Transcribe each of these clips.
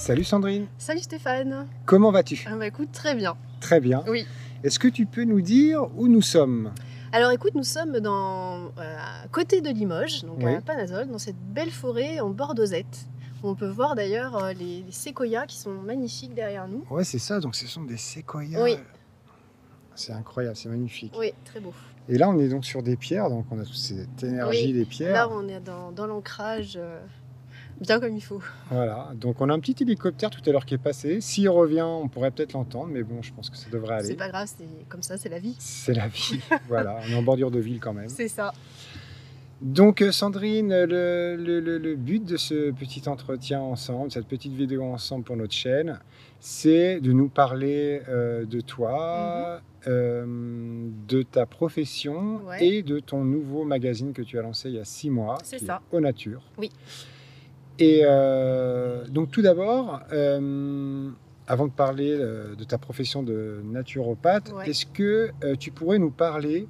Salut Sandrine, Salut Stéphane. comment vas-tu? Écoute, très bien. Très bien. Oui. Est-ce que tu peux nous dire où nous sommes? Alors écoute, nous sommes à côté de Limoges, donc Oui. à Panazol, dans cette belle forêt en bord d'Ozette. On peut voir d'ailleurs les séquoias qui sont magnifiques derrière nous. Ouais, c'est ça, donc ce sont des séquoias. Oui. C'est incroyable, c'est magnifique. Oui, très beau. Et là, on est donc sur des pierres, donc on a toute cette énergie Oui. des pierres. Là, on est dans l'ancrage bien comme il faut. Voilà, donc on a un petit hélicoptère tout à l'heure qui est passé. S'il revient, on pourrait peut-être l'entendre, mais bon, je pense que ça devrait aller. C'est pas grave, c'est comme ça, c'est la vie. C'est la vie, voilà, on est en bordure de ville quand même. C'est ça. Donc Sandrine, le but de ce petit entretien ensemble, cette petite vidéo ensemble pour notre chaîne, c'est de nous parler de toi, de ta profession Ouais. et de ton nouveau magazine que tu as lancé il y a 6 mois, C'est qui est ça. Eau Nature. Oui. Et donc tout d'abord, avant de parler de ta profession de naturopathe, Ouais. est-ce que tu pourrais nous parler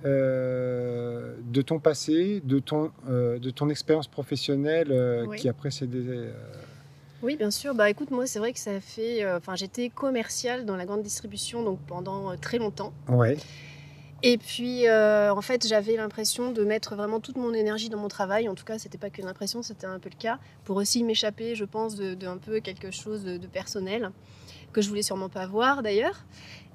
de ton passé, de ton expérience professionnelle Oui. qui a précédé. Oui, bien sûr. Écoute, moi, c'est vrai que ça fait... j'étais commerciale dans la grande distribution donc pendant très longtemps. Ouais, Et puis, en fait, j'avais l'impression de mettre vraiment toute mon énergie dans mon travail. En tout cas, c'était pas qu'une impression, c'était un peu le cas. Pour aussi m'échapper, je pense, d'un peu quelque chose de personnel, que je voulais sûrement pas voir d'ailleurs.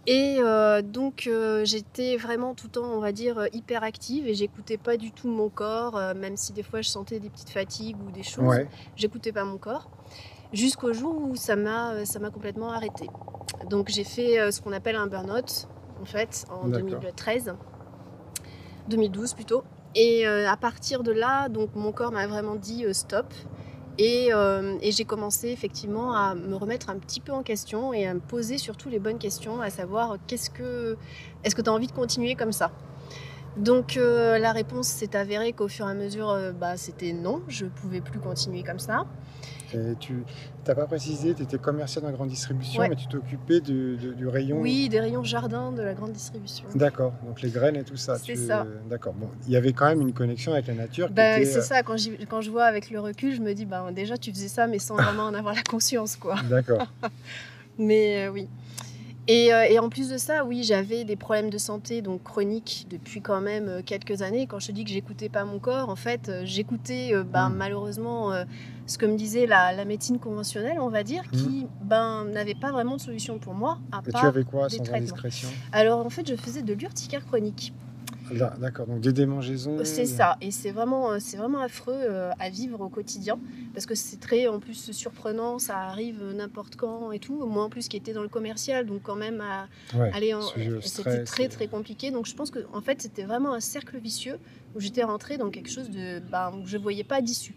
Et donc, j'étais vraiment tout le temps, on va dire, hyper active et j'écoutais pas du tout mon corps, même si des fois je sentais des petites fatigues ou des choses. ouais, J'écoutais pas mon corps. Jusqu'au jour où ça m'a complètement arrêtée. Donc, j'ai fait ce qu'on appelle un burn-out, en fait, en D'accord. 2012 plutôt. Et à partir de là, donc mon corps m'a vraiment dit stop. Et j'ai commencé effectivement à me remettre un petit peu en question et à me poser surtout les bonnes questions, à savoir est-ce que tu as envie de continuer comme ça? Donc la réponse s'est avérée qu'au fur et à mesure, c'était non, je ne pouvais plus continuer comme ça. Et tu n'as pas précisé, tu étais commerciale dans la grande distribution, Ouais. mais tu t'occupais du rayon. Oui, des rayons jardin de la grande distribution. D'accord, donc les graines et tout ça. C'est ça. D'accord, bon, il y avait quand même une connexion avec la nature qui était. C'est ça, quand je vois avec le recul, je me dis, déjà tu faisais ça, mais sans vraiment en avoir la conscience, quoi. D'accord, Mais oui. Et en plus de ça, oui, j'avais des problèmes de santé donc chroniques depuis quand même quelques années. Quand je te dis que j'écoutais pas mon corps, en fait, j'écoutais malheureusement ce que me disait la médecine conventionnelle, on va dire, qui n'avait pas vraiment de solution pour moi, à et tu part avais quoi des sans traitements. indiscrétion? Alors en fait, je faisais de l'urticaire chronique. D'accord, donc des démangeaisons. C'est ça, et c'est vraiment affreux à vivre au quotidien, parce que c'est très en plus surprenant, ça arrive n'importe quand et tout. Moi en plus qui était dans le commercial, donc quand même Ouais, c'était stress, très très compliqué. Donc je pense que en fait c'était vraiment un cercle vicieux où j'étais rentrée dans quelque chose où je voyais pas d'issue.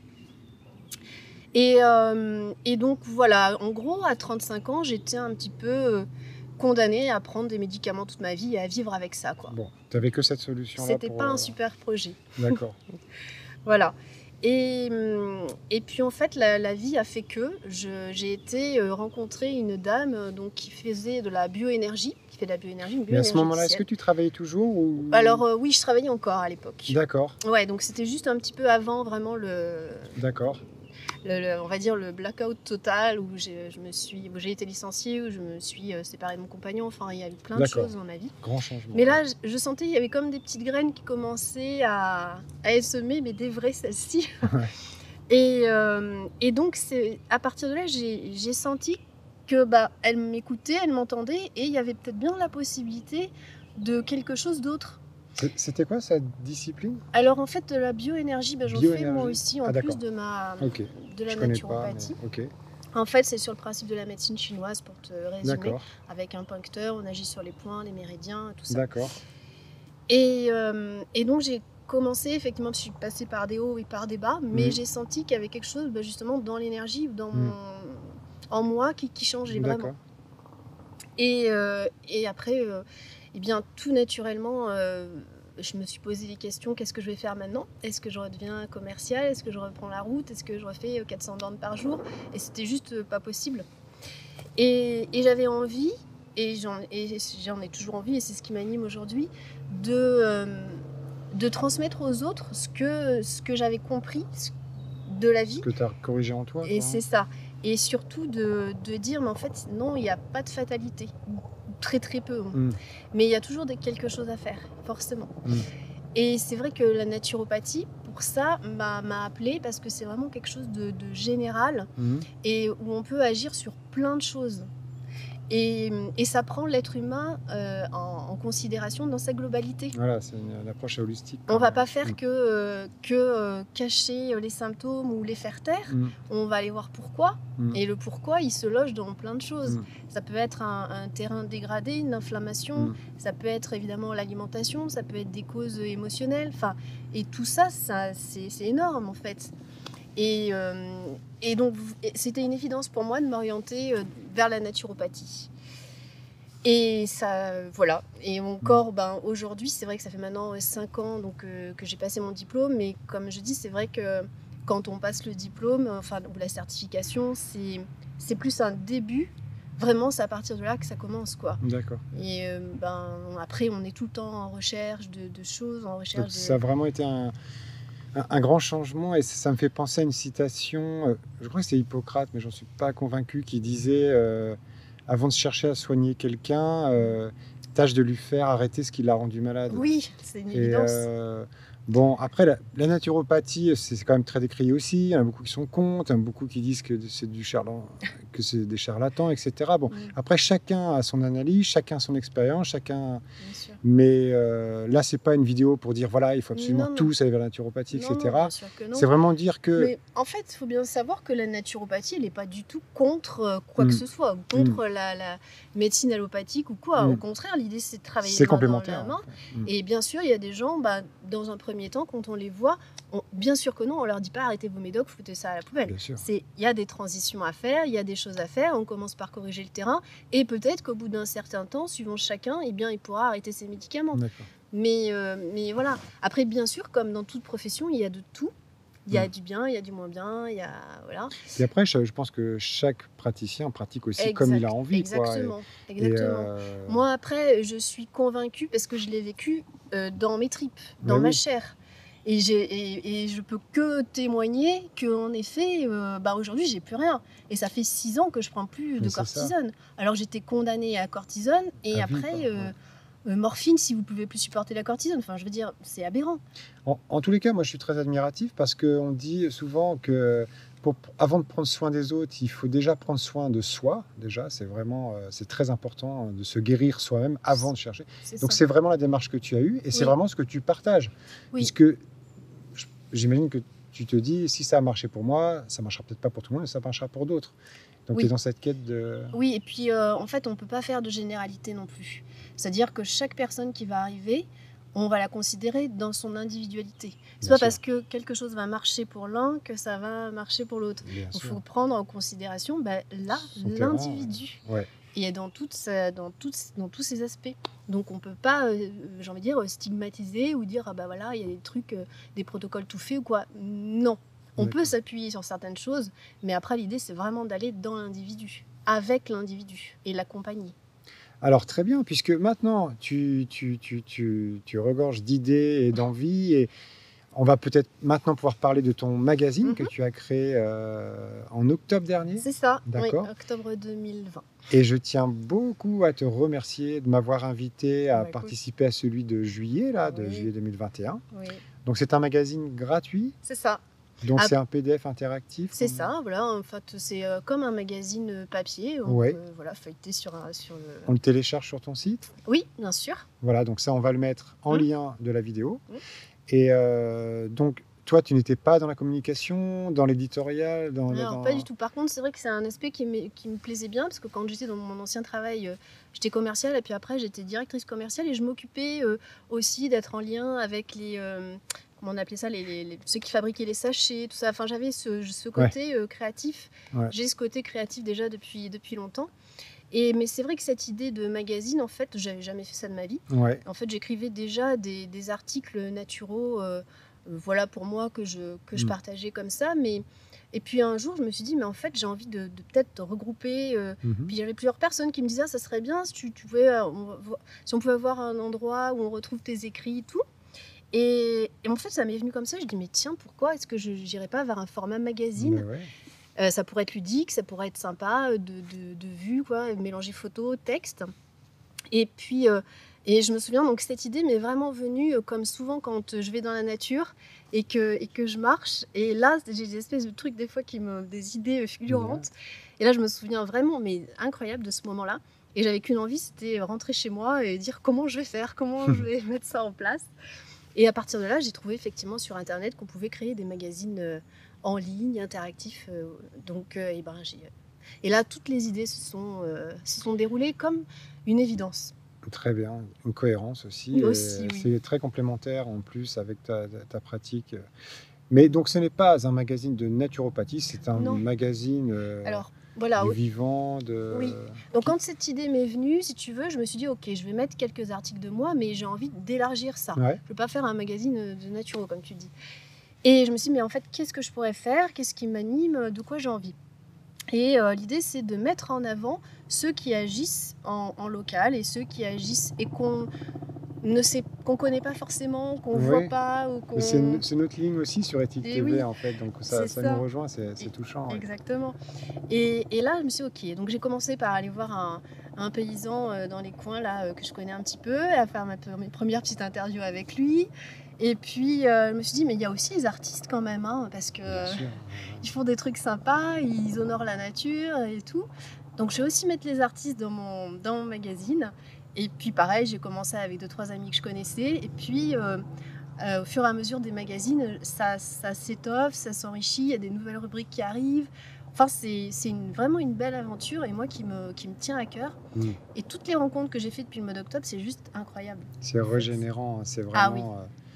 Et donc voilà, en gros à 35 ans j'étais un petit peu condamnée à prendre des médicaments toute ma vie et à vivre avec ça, quoi. Bon, tu n'avais que cette solution-là C'était pas un super projet. D'accord. Voilà. Et puis en fait, la vie a fait que j'ai été rencontrer une dame qui faisait de la bioénergie, qui fait de la bioénergie, une Mais à ce moment-là, est-ce que bioénergéticienne. tu travaillais toujours ou... Alors oui, je travaillais encore à l'époque. D'accord, Ouais, donc c'était juste un petit peu avant vraiment d'accord. on va dire le blackout total où j'ai été licenciée, où je me suis séparée de mon compagnon. Enfin, il y a eu plein de D'accord. choses dans ma vie. Grand changement. Mais là, je sentais il y avait comme des petites graines qui commençaient à être semées, mais des vraies celles-ci. Ouais. Et donc, c'est à partir de là, j'ai senti que elle m'écoutait, elle m'entendait, et il y avait peut-être bien la possibilité de quelque chose d'autre. C'était quoi cette discipline? Alors en fait, de la bioénergie, j'en fais moi Bioénergie. aussi, en Ah, plus d'accord. de la Ok, je connais pas, naturopathie. mais ok, En fait, c'est sur le principe de la médecine chinoise, pour te résumer. d'accord, Avec un puncteur, on agit sur les points, les méridiens, tout ça. d'accord. Et donc j'ai commencé, effectivement, je suis passée par des hauts et par des bas, mais Mhm. j'ai senti qu'il y avait quelque chose justement dans l'énergie, en moi qui changeait vraiment. D'accord. Et après, eh bien, tout naturellement, je me suis posé des questions. Qu'est-ce que je vais faire maintenant? Est-ce que je redeviens commerciale? Est-ce que je reprends la route? Est-ce que je refais 400 bornes par jour? Et c'était juste pas possible. Et j'avais envie, et j'en ai toujours envie, et c'est ce qui m'anime aujourd'hui, de transmettre aux autres ce que j'avais compris de la vie. Ce que tu as corrigé en toi, Et quoi. c'est ça. Et surtout de dire, mais en fait, non, il n'y a pas de fatalité. Ou très très peu. Hein. Mm. Mais il y a toujours quelque chose à faire, forcément. Mm. Et c'est vrai que la naturopathie, pour ça, m'a appelée parce que c'est vraiment quelque chose de général Mm. et où on peut agir sur plein de choses. Et ça prend l'être humain en considération dans sa globalité. Voilà, c'est une approche holistique. On ne va pas faire que cacher les symptômes ou les faire taire. Mm. On va aller voir pourquoi. Mm. Et le pourquoi, il se loge dans plein de choses. Mm. Ça peut être un terrain dégradé, une inflammation. Mm. Ça peut être évidemment l'alimentation. Ça peut être des causes émotionnelles. Enfin, et tout ça, c'est énorme en fait. Et donc, c'était une évidence pour moi de m'orienter vers la naturopathie. Et ça, voilà. Et encore, aujourd'hui, c'est vrai que ça fait maintenant 5 ans donc, que j'ai passé mon diplôme. Mais comme je dis, c'est vrai que quand on passe le diplôme, ou la certification, c'est plus un début. Vraiment, c'est à partir de là que ça commence, quoi. D'accord. Et après, on est tout le temps en recherche de choses, en recherche donc, ça a vraiment été un grand changement, et ça me fait penser à une citation, je crois que c'est Hippocrate, mais j'en suis pas convaincu, qui disait avant de chercher à soigner quelqu'un, tâche de lui faire arrêter ce qui l'a rendu malade. Oui, c'est une évidence. Bon, après, la naturopathie, c'est quand même très décrié aussi. Il y en a beaucoup qui sont contre, il y en a beaucoup qui disent que c'est des charlatans, etc. Bon, après, chacun a son analyse, chacun a son expérience, chacun... Bien sûr. Mais là, c'est pas une vidéo pour dire, voilà, il faut absolument Non. tous aller vers la naturopathie, etc. Non, bien sûr que non. C'est vraiment dire que... Mais en fait, il faut bien savoir que la naturopathie, elle n'est pas du tout contre quoi que ce soit, contre la médecine allopathique ou quoi. Au contraire, l'idée, c'est de travailler c'est main dans complémentaire, la main. En fait. Et bien sûr, il y a des gens, dans un premier temps, quand on les voit, bien sûr que non, on leur dit pas arrêtez vos médocs, foutez ça à la poubelle. Il y a des transitions à faire, il y a des choses à faire, on commence par corriger le terrain, et peut-être qu'au bout d'un certain temps, suivant chacun, eh bien, il pourra arrêter ses médicaments. Mais voilà. Après, bien sûr, comme dans toute profession, il y a de tout. Il y a du bien, il y a du moins bien, il y a... Voilà. Et après, je pense que chaque praticien pratique aussi comme il a envie. Exactement. Moi, après, je suis convaincue, parce que je l'ai vécu dans mes tripes, dans ma chair. Et je peux que témoigner qu'en effet, aujourd'hui, j'ai plus rien. Et ça fait 6 ans que je prends plus de cortisone. Alors, j'étais condamnée à cortisone, et après... morphine si vous pouvez plus supporter la cortisone. Enfin, je veux dire, c'est aberrant. En tous les cas, moi, je suis très admiratif, parce qu'on dit souvent que avant de prendre soin des autres, il faut déjà prendre soin de soi. Déjà, c'est très important de se guérir soi-même avant de chercher. Donc, c'est vraiment la démarche que tu as eue, et c'est vraiment ce que tu partages. Puisque j'imagine que tu te dis, si ça a marché pour moi, ça marchera peut-être pas pour tout le monde, mais ça marchera pour d'autres. Donc, tu es dans cette quête de... Oui, et puis en fait, on ne peut pas faire de généralité non plus. C'est-à-dire que chaque personne qui va arriver, on va la considérer dans son individualité. C'est pas parce que quelque chose va marcher pour l'un que ça va marcher pour l'autre. Il faut prendre en considération l'individu. Et dans tous ces aspects. Donc on ne peut pas, j'ai envie de dire, stigmatiser ou dire, voilà, il y a des trucs, des protocoles tout faits ou quoi. Non. On peut s'appuyer sur certaines choses, mais après, l'idée, c'est vraiment d'aller dans l'individu, avec l'individu, et l'accompagner. Alors, très bien, puisque maintenant, tu regorges d'idées et d'envie, et on va peut-être maintenant pouvoir parler de ton magazine que tu as créé en octobre dernier. C'est ça, d'accord. Oui, octobre 2020. Et je tiens beaucoup à te remercier de m'avoir invité à participer à celui de juillet, juillet 2021. Oui. Donc, c'est un magazine gratuit. C'est ça. Donc, c'est un PDF interactif. C'est ça, voilà. En fait, c'est comme un magazine papier. On peut, feuilleter sur le... On le télécharge sur ton site ? Oui, bien sûr. Voilà, donc ça, on va le mettre en lien de la vidéo. Et donc, toi, tu n'étais pas dans la communication, dans l'éditorial Pas du tout. Par contre, c'est vrai que c'est un aspect qui me plaisait bien, parce que quand j'étais dans mon ancien travail, j'étais commerciale, et puis après, j'étais directrice commerciale, et je m'occupais aussi d'être en lien avec les... comment on appelait ça, ceux qui fabriquaient les sachets, tout ça. Enfin, j'avais ce côté créatif. J'ai ce côté créatif déjà depuis longtemps. Mais c'est vrai que cette idée de magazine, en fait, j'avais jamais fait ça de ma vie. En fait, j'écrivais déjà des articles naturaux, voilà, pour moi, que je partageais comme ça. Et puis un jour, je me suis dit, mais en fait, j'ai envie de peut-être regrouper. Puis j'avais plusieurs personnes qui me disaient, ça serait bien si on pouvait avoir un endroit où on retrouve tes écrits et tout. Et en fait, ça m'est venu comme ça. Je dis, mais tiens, pourquoi est-ce que je n'irais pas vers un format magazine Ça pourrait être ludique, ça pourrait être sympa, de vue, quoi, mélanger photo, texte. Et puis, et je me souviens, donc cette idée m'est vraiment venue, comme souvent quand je vais dans la nature et que je marche. Et là, j'ai des espèces de trucs des fois des idées fulgurantes. Et là, je me souviens vraiment, mais incroyable de ce moment-là. Et j'avais qu'une envie, c'était rentrer chez moi et dire comment je vais faire, comment je vais mettre ça en place. Et à partir de là, j'ai trouvé effectivement sur Internet qu'on pouvait créer des magazines en ligne, interactifs. Et là, toutes les idées se sont déroulées comme une évidence. Très bien, une cohérence aussi. Oui. C'est très complémentaire en plus avec ta pratique. Mais donc ce n'est pas un magazine de naturopathie, c'est un magazine Alors, voilà, du vivant. Oui. Donc quand cette idée m'est venue, si tu veux, je me suis dit, ok, je vais mettre quelques articles de moi, mais j'ai envie d'élargir ça. Ouais. Je ne veux pas faire un magazine de naturo, comme tu dis. Et je me suis dit, mais en fait, qu'est-ce que je pourrais faire? Qu'est-ce qui m'anime? De quoi j'ai envie? Et l'idée, c'est de mettre en avant ceux qui agissent en local et ceux qui agissent et qu'on ne connaît pas forcément, qu'on ne voit pas. C'est notre ligne aussi sur Ethique TV, oui, en fait, donc ça nous rejoint, c'est touchant. Exactement. Et là, je me suis dit, ok, donc j'ai commencé par aller voir un paysan dans les coins là, que je connais un petit peu, à faire mes premières petites interviews avec lui. Et puis, je me suis dit, mais il y a aussi les artistes quand même, hein, parce que ils font des trucs sympas, ils honorent la nature et tout. Donc, je vais aussi mettre les artistes dans mon magazine. Et puis, pareil, j'ai commencé avec 2-3 amis que je connaissais. Et puis, au fur et à mesure des magazines, ça s'étoffe, ça s'enrichit, il y a des nouvelles rubriques qui arrivent. Enfin, c'est vraiment une belle aventure et moi qui me tient à cœur. Et toutes les rencontres que j'ai faites depuis le mois d'octobre, c'est juste incroyable. C'est régénérant, c'est vraiment... Ah oui,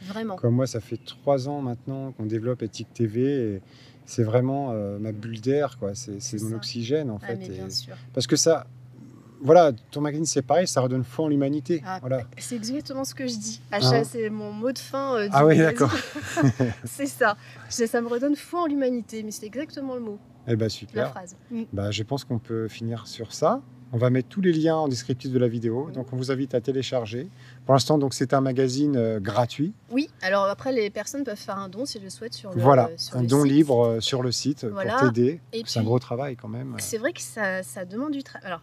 vraiment. Comme moi, ça fait 3 ans maintenant qu'on développe Ethique TV et c'est vraiment ma bulle d'air, quoi. C'est mon oxygène, en fait. Mais bien sûr. Parce que ça... Voilà, ton magazine, c'est pareil, ça redonne foi en l'humanité. Voilà. C'est exactement ce que je dis. C'est mon mot de fin du oui, d'accord. C'est ça. Ça me redonne foi en l'humanité, mais c'est exactement le mot. Eh bien, super. La phrase. Je pense qu'on peut finir sur ça. On va mettre tous les liens en descriptif de la vidéo. Donc, on vous invite à télécharger. Pour l'instant, donc c'est un magazine gratuit. Oui, alors après, les personnes peuvent faire un don si elles le souhaitent sur le sur un le don site. Libre sur le site pour t'aider. C'est un gros travail quand même. C'est vrai que ça demande du travail. Alors,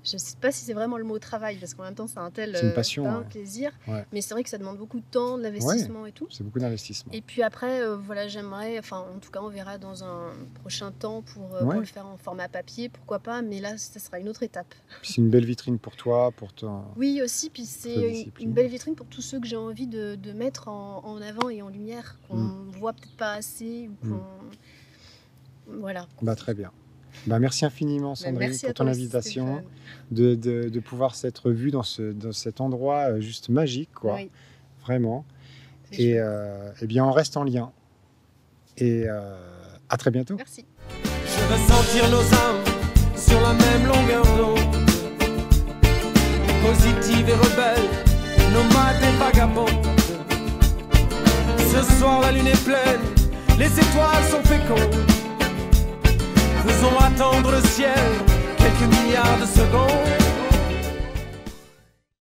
je ne sais pas si c'est vraiment le mot travail, parce qu'en même temps, c'est une passion, un plaisir. Mais c'est vrai que ça demande beaucoup de temps, de l'investissement et tout. C'est beaucoup d'investissement. Et puis après, j'aimerais, en tout cas, on verra dans un prochain temps pour le faire en format papier, pourquoi pas. Mais là, ça sera une autre étape. C'est une belle vitrine pour toi, pour ton... Oui, aussi. Puis c'est une belle vitrine pour tous ceux que j'ai envie de mettre en avant et en lumière, qu'on ne voit peut-être pas assez. Ou Voilà. Très bien. Merci infiniment, Sandrine, pour ton invitation, de pouvoir s'être vue dans cet endroit juste magique, quoi. Oui. Vraiment. Et bien, on reste en lien. Et à très bientôt. Merci. Je veux sentir nos âmes sur la même longueur d'onde, positive et rebelle, nomade et vagabonde. Ce soir, la lune est pleine, les étoiles sont fécondes. Faisons attendre le ciel quelques milliards de secondes.